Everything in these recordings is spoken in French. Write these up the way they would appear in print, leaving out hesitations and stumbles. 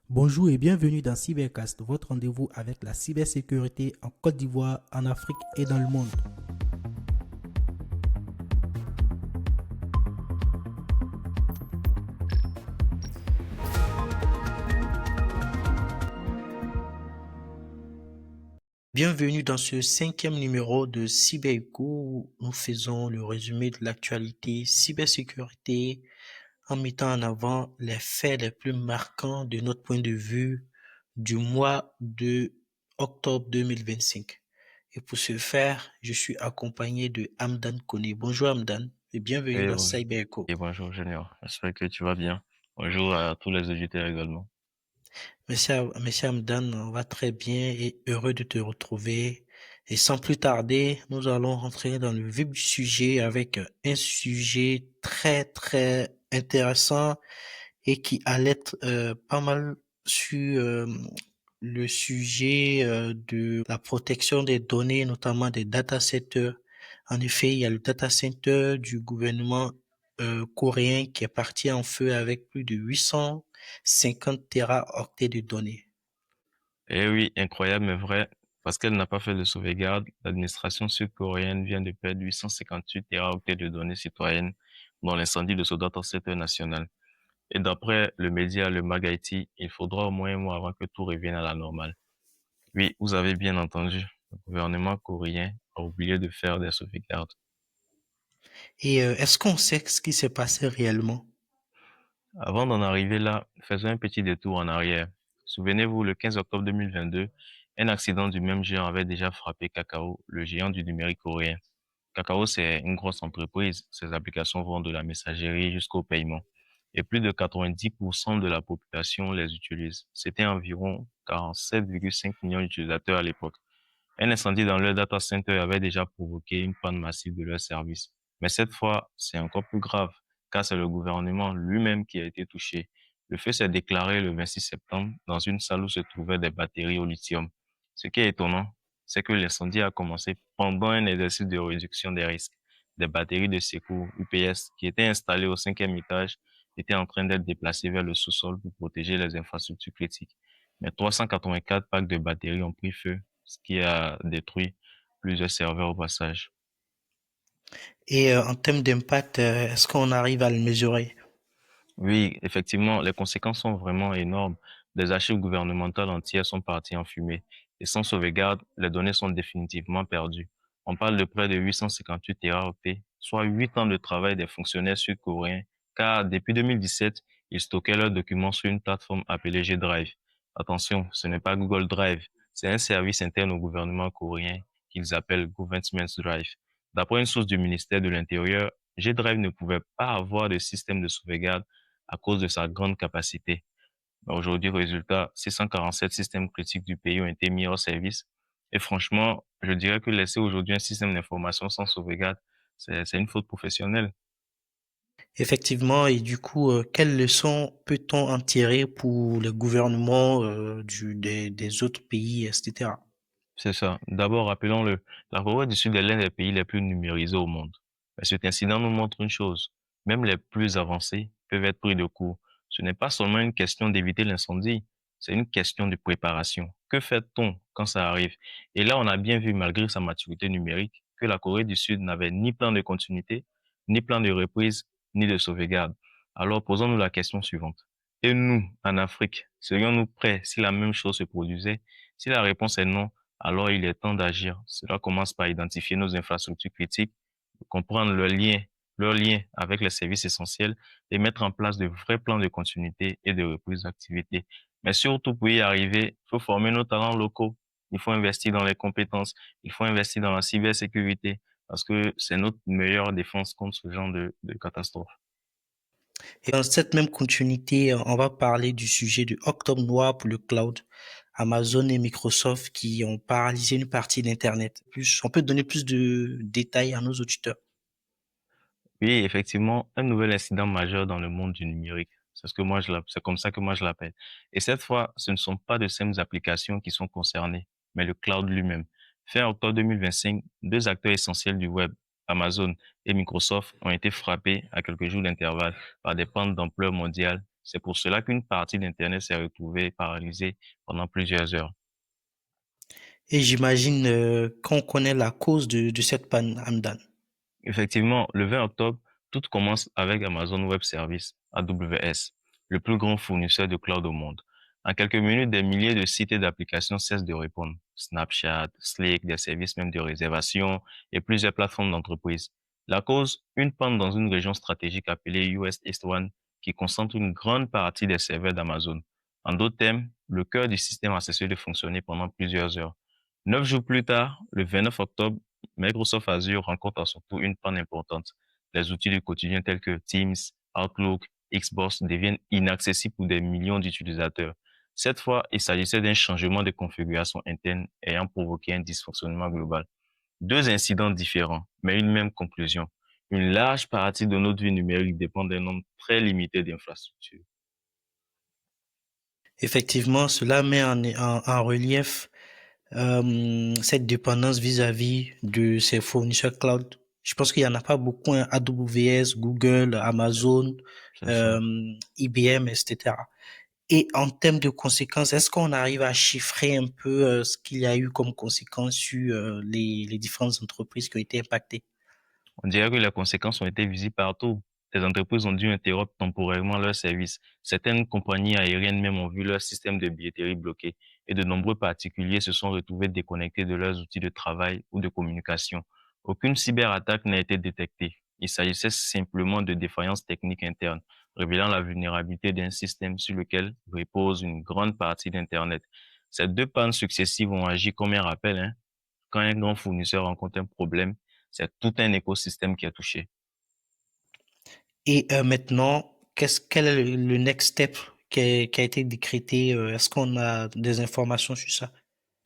Bonjour et bienvenue dans Cybercast, votre rendez-vous avec la cybersécurité en Côte d'Ivoire, en Afrique et dans le monde. Bienvenue dans ce cinquième numéro de CyberEcho où nous faisons le résumé de l'actualité cybersécurité en mettant en avant les faits les plus marquants de notre point de vue du mois de octobre 2025. Et pour ce faire, je suis accompagné de Hamdan Kone. Bonjour Hamdan et bienvenue Et, dans bon- CyberEcho. et bonjour Junior, j'espère que tu vas bien. Bonjour à tous les auditeurs également. Monsieur Hamdan, on va très bien et heureux de te retrouver. Et sans plus tarder, nous allons rentrer dans le vif du sujet avec un sujet très intéressant et qui allait pas mal sur le sujet de la protection des données, notamment des data centers. En effet, il y a le data center du gouvernement coréen qui est parti en feu avec plus de 850 téraoctets de données. Et oui, incroyable mais vrai, parce qu'elle n'a pas fait de sauvegarde, l'administration sud-coréenne vient de perdre 858 téraoctets de données citoyennes dans l'incendie de ce data center national. Et d'après le média Le Mag IT, il faudra au moins un mois avant que tout revienne à la normale. Oui, vous avez bien entendu, le gouvernement coréen a oublié de faire des sauvegardes. Et est-ce qu'on sait ce qui s'est passé réellement? Avant d'en arriver là, faisons un petit détour en arrière. Souvenez-vous, le 15 octobre 2022, un accident du même genre avait déjà frappé Kakao, le géant du numérique coréen. Kakao, c'est une grosse entreprise. Ses applications vont de la messagerie jusqu'au paiement. Et plus de 90% de la population les utilise. C'était environ 47,5 millions d'utilisateurs à l'époque. Un incendie dans leur data center avait déjà provoqué une panne massive de leur service. Mais cette fois, c'est encore plus grave, car c'est le gouvernement lui-même qui a été touché. Le feu s'est déclaré le 26 septembre dans une salle où se trouvaient des batteries au lithium. Ce qui est étonnant, c'est que l'incendie a commencé pendant un exercice de réduction des risques. Des batteries de secours UPS qui étaient installées au cinquième étage étaient en train d'être déplacées vers le sous-sol pour protéger les infrastructures critiques. Mais 384 packs de batteries ont pris feu, ce qui a détruit plusieurs serveurs au passage. Et en termes d'impact, est-ce qu'on arrive à le mesurer? Oui, effectivement, les conséquences sont vraiment énormes. Des archives gouvernementales entières sont parties en fumée. Et sans sauvegarde, les données sont définitivement perdues. On parle de près de 858 téraoctets, soit 8 ans de travail des fonctionnaires sud-coréens, car depuis 2017, ils stockaient leurs documents sur une plateforme appelée G-Drive. Attention, ce n'est pas Google Drive, c'est un service interne au gouvernement coréen qu'ils appellent Government Drive. D'après une source du ministère de l'Intérieur, G-Drive ne pouvait pas avoir de système de sauvegarde à cause de sa grande capacité. Mais aujourd'hui, résultat, 647 systèmes critiques du pays ont été mis hors service. Et franchement, je dirais que laisser aujourd'hui un système d'information sans sauvegarde, c'est une faute professionnelle. Effectivement, et du coup, quelles leçons peut-on en tirer pour les gouvernements des autres pays, etc. C'est ça. D'abord, rappelons-le, la Corée du Sud est l'un des pays les plus numérisés au monde. Mais cet incident nous montre une chose. Même les plus avancés peuvent être pris de court. Ce n'est pas seulement une question d'éviter l'incendie, c'est une question de préparation. Que fait-on quand ça arrive? Et là, on a bien vu, malgré sa maturité numérique, que la Corée du Sud n'avait ni plan de continuité, ni plan de reprise, ni de sauvegarde. Alors, posons-nous la question suivante. Et nous, en Afrique, serions-nous prêts si la même chose se produisait? Si la réponse est non, alors il est temps d'agir. Cela commence par identifier nos infrastructures critiques, comprendre leurs liens avec les services essentiels et mettre en place de vrais plans de continuité et de reprise d'activité. Mais surtout, pour y arriver, il faut former nos talents locaux. Il faut investir dans les compétences. Il faut investir dans la cybersécurité parce que c'est notre meilleure défense contre ce genre de catastrophe. Et dans cette même continuité, on va parler du sujet de Octobre Noir pour le cloud. Amazon et Microsoft qui ont paralysé une partie d'Internet. Plus, on peut donner plus de détails à nos auditeurs. Oui, effectivement, un nouvel incident majeur dans le monde du numérique. C'est comme ça que moi je l'appelle. Et cette fois, ce ne sont pas de simples applications qui sont concernées, mais le cloud lui-même. Fin octobre 2025, deux acteurs essentiels du web, Amazon et Microsoft, ont été frappés à quelques jours d'intervalle par des pannes d'ampleur mondiale, C'est pour cela qu'une partie d'Internet s'est retrouvée paralysée pendant plusieurs heures. Et j'imagine qu'on connaît la cause de cette panne, Hamdan. Effectivement, le 20 octobre, tout commence avec Amazon Web Services, AWS, le plus grand fournisseur de cloud au monde. En quelques minutes, des milliers de sites et d'applications cessent de répondre. Snapchat, Slack, des services même de réservation et plusieurs plateformes d'entreprise. La cause, une panne dans une région stratégique appelée US East One qui concentre une grande partie des serveurs d'Amazon. En d'autres termes, le cœur du système a cessé de fonctionner pendant plusieurs heures. 9 jours plus tard, le 29 octobre, Microsoft Azure rencontre à son tour une panne importante. Les outils du quotidien tels que Teams, Outlook, Xbox deviennent inaccessibles pour des millions d'utilisateurs. Cette fois, il s'agissait d'un changement de configuration interne ayant provoqué un dysfonctionnement global. Deux incidents différents, mais une même conclusion. Une large partie de notre vie numérique dépend d'un nombre très limité d'infrastructures. Effectivement, cela met en relief cette dépendance vis-à-vis de ces fournisseurs cloud. Je pense qu'il y en a pas beaucoup, hein, AWS, Google, Amazon, C'est ça. IBM, etc. Et en termes de conséquences, est-ce qu'on arrive à chiffrer un peu ce qu'il y a eu comme conséquences sur les différentes entreprises qui ont été impactées? On dirait que les conséquences ont été visibles partout. Des entreprises ont dû interrompre temporairement leurs services. Certaines compagnies aériennes même ont vu leur système de billetterie bloqué et de nombreux particuliers se sont retrouvés déconnectés de leurs outils de travail ou de communication. Aucune cyberattaque n'a été détectée. Il s'agissait simplement de défaillances techniques internes, révélant la vulnérabilité d'un système sur lequel repose une grande partie d'Internet. Ces deux pannes successives ont agi comme un rappel, hein. Quand un grand fournisseur rencontre un problème, c'est tout un écosystème qui est touché. Et maintenant, quel est le next step qui a été décrété? Est-ce qu'on a des informations sur ça?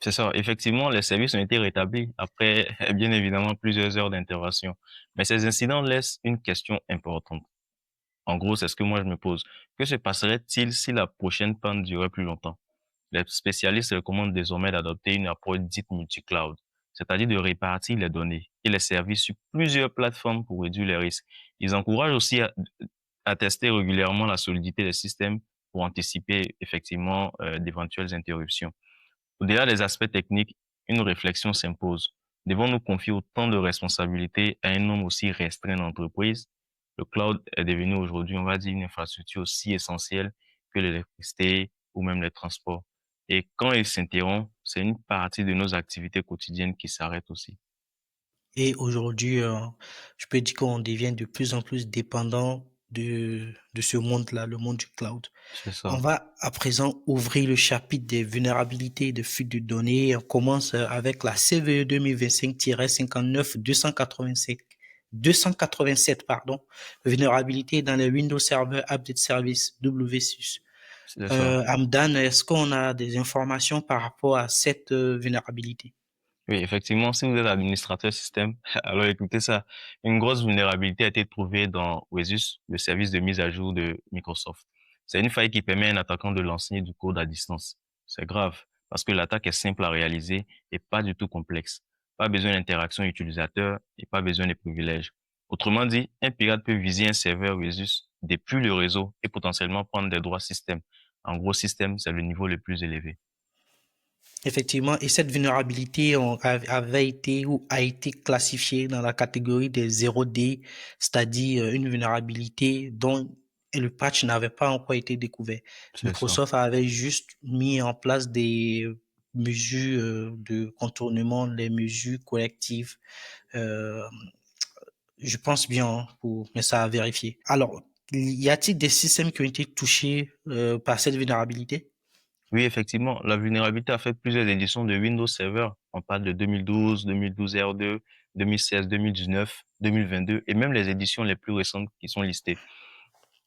C'est ça. Effectivement, les services ont été rétablis après, bien évidemment, plusieurs heures d'intervention. Mais ces incidents laissent une question importante. En gros, c'est ce que moi je me pose. Que se passerait-il si la prochaine panne durait plus longtemps? Les spécialistes recommandent désormais d'adopter une approche dite multi-cloud, c'est-à-dire de répartir les données et les services sur plusieurs plateformes pour réduire les risques. Ils encouragent aussi à tester régulièrement la solidité des systèmes pour anticiper effectivement d'éventuelles interruptions. Au-delà des aspects techniques, une réflexion s'impose. Devons-nous confier autant de responsabilités à un nombre aussi restreint d'entreprises? Le cloud est devenu aujourd'hui, on va dire, une infrastructure aussi essentielle que l'électricité ou même les transports. Et quand il s'interrompt, c'est une partie de nos activités quotidiennes qui s'arrête aussi. Et aujourd'hui, je peux dire qu'on devient de plus en plus dépendant de ce monde-là, le monde du cloud. C'est On ça. va à présent ouvrir le chapitre des vulnérabilités et de fuite de données. On commence avec la CVE 2025-59 285. 287, pardon, vulnérabilité dans les Windows Server Update Service W6. C'est ça. Hamdan, est-ce qu'on a des informations par rapport à cette vulnérabilité? Oui, effectivement, si vous êtes administrateur système, alors écoutez ça. Une grosse vulnérabilité a été trouvée dans Oasis, le service de mise à jour de Microsoft. C'est une faille qui permet à un attaquant de lancer du code à distance. C'est grave, parce que l'attaque est simple à réaliser et pas du tout complexe. Pas besoin d'interaction utilisateur et pas besoin de privilèges. Autrement dit, un pirate peut viser un serveur Oasis depuis le réseau et potentiellement prendre des droits système. En gros, système, c'est le niveau le plus élevé. Effectivement, et cette vulnérabilité avait été ou a été classifiée dans la catégorie des 0D, c'est-à-dire une vulnérabilité dont le patch n'avait pas encore été découvert. C'est ça. Microsoft avait juste mis en place des mesures de contournement, les mesures collectives. Euh, je pense bien, hein, mais ça à vérifier. Alors, y a-t-il des systèmes qui ont été touchés par cette vulnérabilité? Oui, effectivement, la vulnérabilité a fait plusieurs éditions de Windows Server. On parle de 2012, 2012 R2, 2016, 2019, 2022 et même les éditions les plus récentes qui sont listées.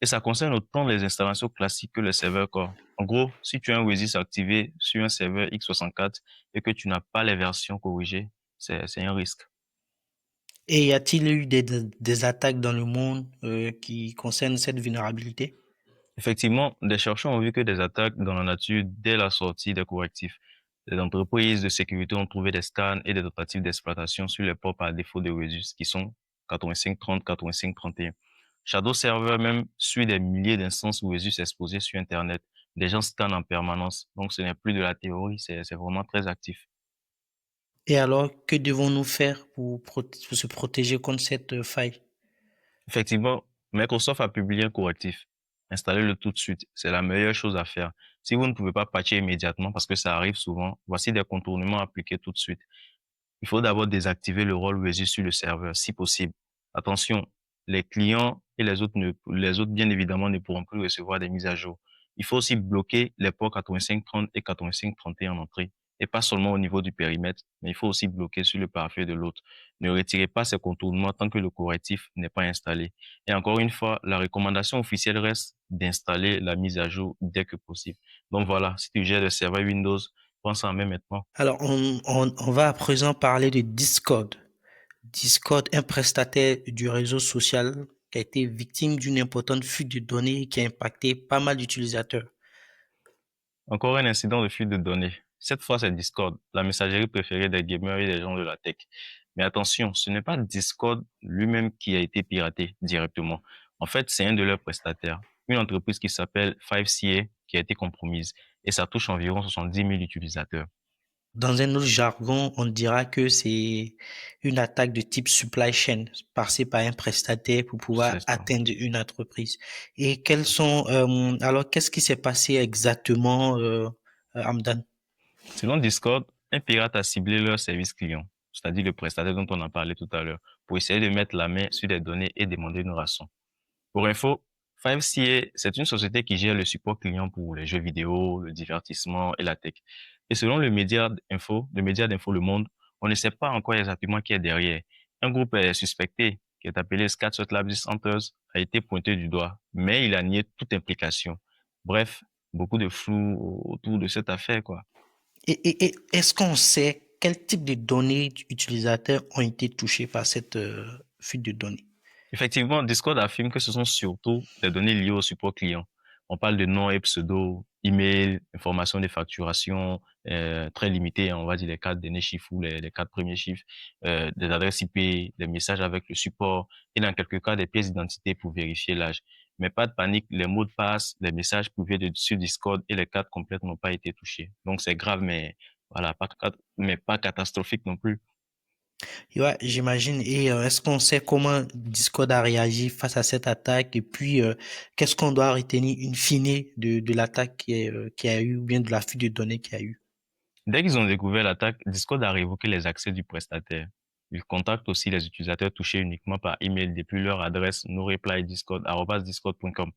Et ça concerne autant les installations classiques que le serveur core. En gros, si tu as un Oasis activé sur un serveur x64 et que tu n'as pas les versions corrigées, c'est un risque. Et y a-t-il eu des attaques dans le monde qui concernent cette vulnérabilité? Effectivement, des chercheurs ont vu que des attaques dans la nature dès la sortie des correctifs. Les entreprises de sécurité ont trouvé des scans et des tentatives d'exploitation sur les ports par défaut de Resus qui sont 8530, 8531. Shadow Server même suit des milliers d'instances Oasis exposées sur Internet. Des gens scannent en permanence. Donc, ce n'est plus de la théorie, c'est vraiment très actif. Et alors, que devons-nous faire pour se protéger contre cette faille? Effectivement, Microsoft a publié un correctif. Installez-le tout de suite. C'est la meilleure chose à faire. Si vous ne pouvez pas patcher immédiatement, parce que ça arrive souvent, voici des contournements appliqués tout de suite. Il faut d'abord désactiver le rôle Wheezy sur le serveur, si possible. Attention, les clients et les autres, bien évidemment, ne pourront plus recevoir des mises à jour. Il faut aussi bloquer les ports 8530 et 8531 en entrée. Et pas seulement au niveau du périmètre, mais il faut aussi bloquer sur le pare-feu de l'autre. Ne retirez pas ces contournements tant que le correctif n'est pas installé. Et encore une fois, la recommandation officielle reste d'installer la mise à jour dès que possible. Donc voilà, si tu gères le serveur Windows, pense en main maintenant. Alors, on va à présent parler de Discord. Discord, un prestataire du réseau social qui a été victime d'une importante fuite de données et qui a impacté pas mal d'utilisateurs. Encore un incident de fuite de données. Cette fois, c'est Discord, la messagerie préférée des gamers et des gens de la tech. Mais attention, ce n'est pas Discord lui-même qui a été piraté directement. En fait, c'est un de leurs prestataires, une entreprise qui s'appelle 5CA qui a été compromise et ça touche environ 70 000 utilisateurs. Dans un autre jargon, on dira que c'est une attaque de type supply chain, passée par un prestataire pour pouvoir C'est ça. atteindre une entreprise. Et alors, qu'est-ce qui s'est passé exactement, Hamdan? Selon Discord, un pirate a ciblé leur service client, c'est-à-dire le prestataire dont on a parlé tout à l'heure, pour essayer de mettre la main sur des données et demander une rançon. Pour info, 5CA, c'est une société qui gère le support client pour les jeux vidéo, le divertissement et la tech. Et selon le média d'info Le Monde, on ne sait pas encore exactement qui est derrière. Un groupe est suspecté, qui est appelé Scatshot Labs Hunters, a été pointé du doigt, mais il a nié toute implication. Bref, beaucoup de flou autour de cette affaire, quoi. Et est-ce qu'on sait quel type de données utilisateurs ont été touchés par cette fuite de données? Effectivement, Discord affirme que ce sont surtout des données liées au support client. On parle de nom et pseudo, email, informations de facturation, très limitées, on va dire les quatre derniers chiffres ou les quatre premiers chiffres, des adresses IP, des messages avec le support et dans quelques cas des pièces d'identité pour vérifier l'âge. Mais pas de panique, les mots de passe, les messages privés sur Discord et les cartes complètes n'ont pas été touchés. Donc c'est grave, mais voilà, mais pas catastrophique non plus. Ouais, j'imagine. Et est-ce qu'on sait comment Discord a réagi face à cette attaque? Et puis, qu'est-ce qu'on doit retenir in fine de l'attaque qui a eu, ou bien de la fuite de données qu'il y a eu? Dès qu'ils ont découvert l'attaque, Discord a révoqué les accès du prestataire. Ils contactent aussi les utilisateurs touchés uniquement par email depuis leur adresse noreply@discord.com.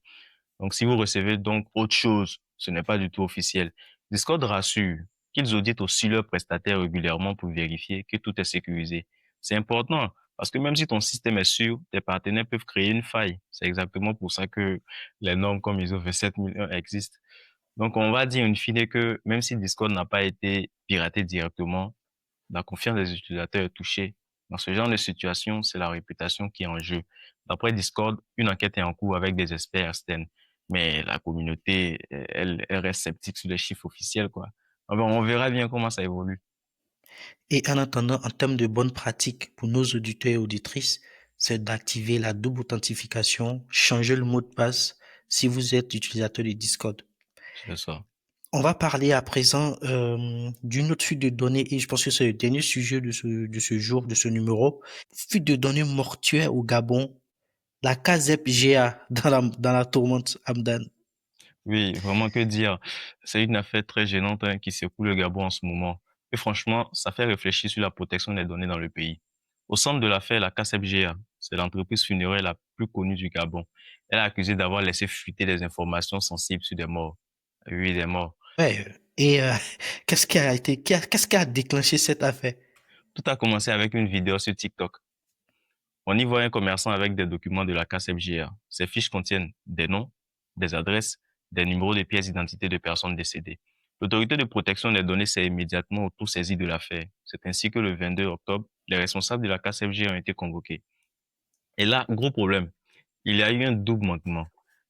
Donc, si vous recevez donc autre chose, ce n'est pas du tout officiel. Discord rassure qu'ils auditent aussi leurs prestataires régulièrement pour vérifier que tout est sécurisé. C'est important parce que même si ton système est sûr, tes partenaires peuvent créer une faille. C'est exactement pour ça que les normes comme ISO 27001 existent. Donc, on va dire in fine que même si Discord n'a pas été piraté directement, la confiance des utilisateurs est touchée. Dans ce genre de situation, c'est la réputation qui est en jeu. D'après Discord, une enquête est en cours avec des experts externes. Mais la communauté, elle reste sceptique sur les chiffres officiels, quoi. Enfin, on verra bien comment ça évolue. Et en attendant, en termes de bonnes pratiques pour nos auditeurs et auditrices, c'est d'activer la double authentification, changer le mot de passe si vous êtes utilisateur de Discord. C'est ça. On va parler à présent d'une autre fuite de données et je pense que c'est le dernier sujet de ce jour, de ce numéro. Fuite de données mortuaire au Gabon. La CASEP GA dans la tourmente, Hamdan. Oui, vraiment que dire. C'est une affaire très gênante, hein, qui secoue le Gabon en ce moment. Et franchement, ça fait réfléchir sur la protection des données dans le pays. Au centre de l'affaire, la KCBGA, c'est l'entreprise funéraire la plus connue du Gabon. Elle est accusée d'avoir laissé fuiter des informations sensibles sur des morts. Oui, des morts. Ouais. Et qu'est-ce qui a déclenché cette affaire? Tout a commencé avec une vidéo sur TikTok. On y voit un commerçant avec des documents de la KCBGA. Ces fiches contiennent des noms, des adresses, des numéros de pièces d'identité de personnes décédées. L'autorité de protection des données s'est immédiatement auto-saisie de l'affaire. C'est ainsi que le 22 octobre, les responsables de la KCFG ont été convoqués. Et là, gros problème, il y a eu un double manquement.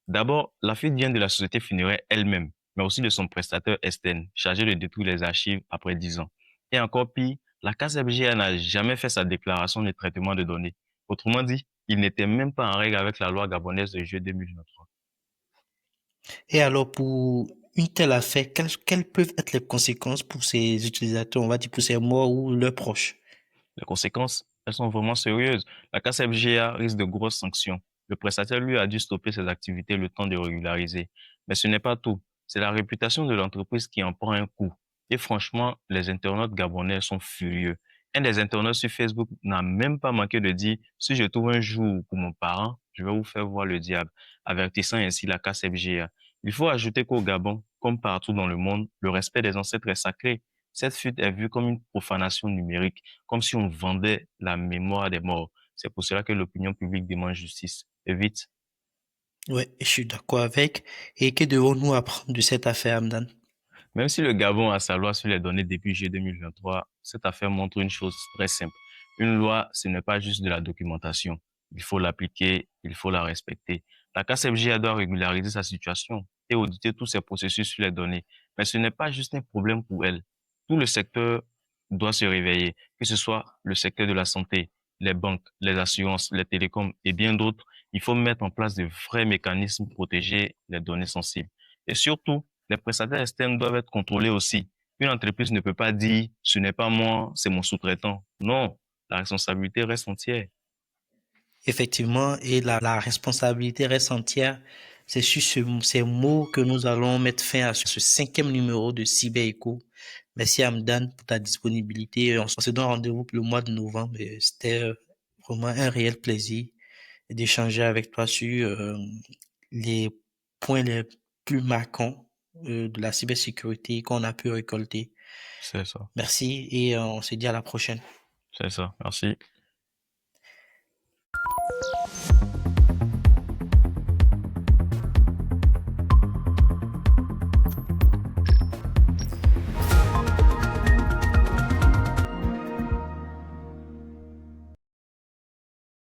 D'abord, la fuite vient de la société funéraire elle-même, mais aussi de son prestataire externe, chargé de détruire les archives après 10 ans. Et encore pire, la KCFG n'a jamais fait sa déclaration de traitement de données. Autrement dit, il n'était même pas en règle avec la loi gabonaise de juillet 2023. Et alors, pour une telle affaire, quelles peuvent être les conséquences pour ces utilisateurs, on va dire pour ces morts ou leurs proches? Les conséquences, elles sont vraiment sérieuses. La KCFGA risque de grosses sanctions. Le prestataire, lui, a dû stopper ses activités le temps de régulariser. Mais ce n'est pas tout. C'est la réputation de l'entreprise qui en prend un coup. Et franchement, les internautes gabonais sont furieux. Un des internautes sur Facebook n'a même pas manqué de dire, si je trouve un jour pour mon parent, je vais vous faire voir le diable, avertissant ainsi la KCFGA. Il faut ajouter qu'au Gabon, comme partout dans le monde, le respect des ancêtres est sacré. Cette fuite est vue comme une profanation numérique, comme si on vendait la mémoire des morts. C'est pour cela que l'opinion publique demande justice. Et vite. Ouais, je suis d'accord avec. Et que devons-nous apprendre de cette affaire, Amdan? Même si le Gabon a sa loi sur les données depuis juillet 2023, cette affaire montre une chose très simple. Une loi, ce n'est pas juste de la documentation. Il faut l'appliquer, il faut la respecter. La KCFJ doit régulariser sa situation et auditer tous ses processus sur les données. Mais ce n'est pas juste un problème pour elle. Tout le secteur doit se réveiller, que ce soit le secteur de la santé, les banques, les assurances, les télécoms et bien d'autres. Il faut mettre en place de vrais mécanismes pour protéger les données sensibles. Et surtout, les prestataires externes doivent être contrôlés aussi. Une entreprise ne peut pas dire, ce n'est pas moi, c'est mon sous-traitant. Non, la responsabilité reste entière. Effectivement, et la responsabilité reste entière. C'est sur ces mots que nous allons mettre fin à ce cinquième numéro de Cyber Echo. Merci Amdan pour ta disponibilité. On se donne rendez-vous pour le mois de novembre. Et c'était vraiment un réel plaisir d'échanger avec toi sur les points les plus marquants de la cybersécurité qu'on a pu récolter. C'est ça. Merci et on se dit à la prochaine. C'est ça. Merci.